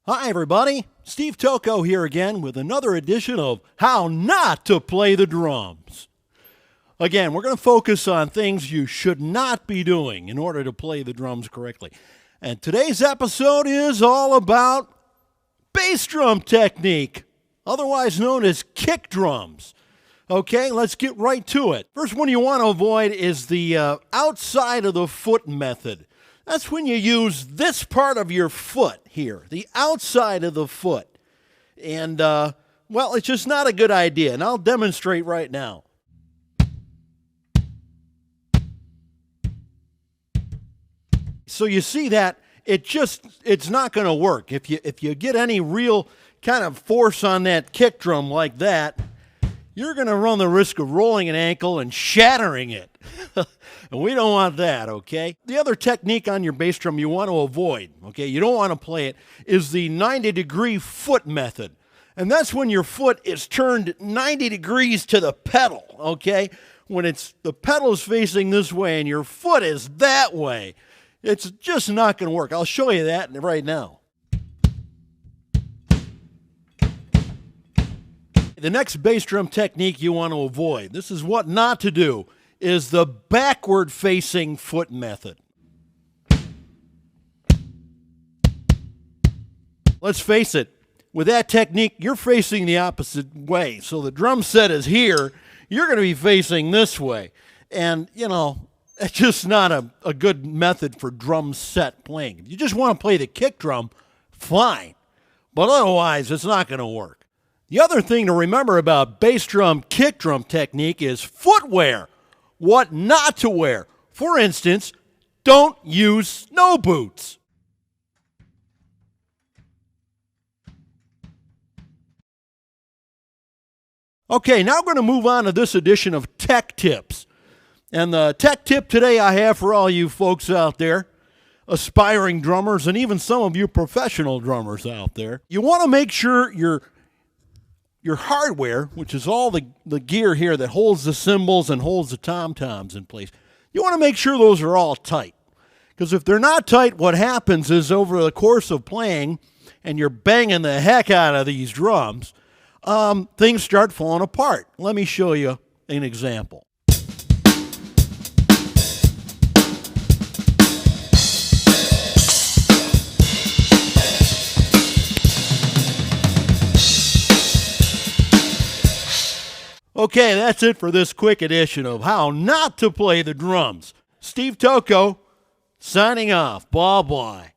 Hi, everybody. Steve Tocco here again with another edition of How Not to Play the Drums. Again, we're going to focus on things you should not be doing in order to play the drums correctly. And today's episode is all about bass drum technique, otherwise known as kick drums. Okay, let's get right to it. First one you want to avoid is the outside of the foot method. That's when you use this part of your foot here, the outside of the foot. And, well, it's just not a good idea, and I'll demonstrate right now. So you see that it's not going to work. If you get any real kind of force on that kick drum like that, you're going to run the risk of rolling an ankle and shattering it. And we don't want that, okay? The other technique on your bass drum you want to avoid, okay, you don't want to play it, is the 90-degree foot method. And that's when your foot is turned 90 degrees to the pedal, okay? When the pedal is facing this way and your foot is that way, it's just not going to work. I'll show you that right now. The next bass drum technique you want to avoid, this is what not to do, is the backward-facing foot method. Let's face it, with that technique, you're facing the opposite way. So the drum set is here, you're going to be facing this way. And, you know, it's just not a good method for drum set playing. If you just want to play the kick drum, fine. But otherwise, it's not going to work. The other thing to remember about bass drum, kick drum technique is footwear. What not to wear. For instance, don't use snow boots. Okay, now we're going to move on to this edition of Tech Tips. And the tech tip today I have for all you folks out there, aspiring drummers, and even some of you professional drummers out there, you want to make sure your hardware, which is all the gear here that holds the cymbals and holds the tom-toms in place, you want to make sure those are all tight. Because if they're not tight, what happens is over the course of playing, and you're banging the heck out of these drums, things start falling apart. Let me show you an example. Okay, that's it for this quick edition of How Not to Play the Drums. Steve Tocco, signing off. Bye-bye.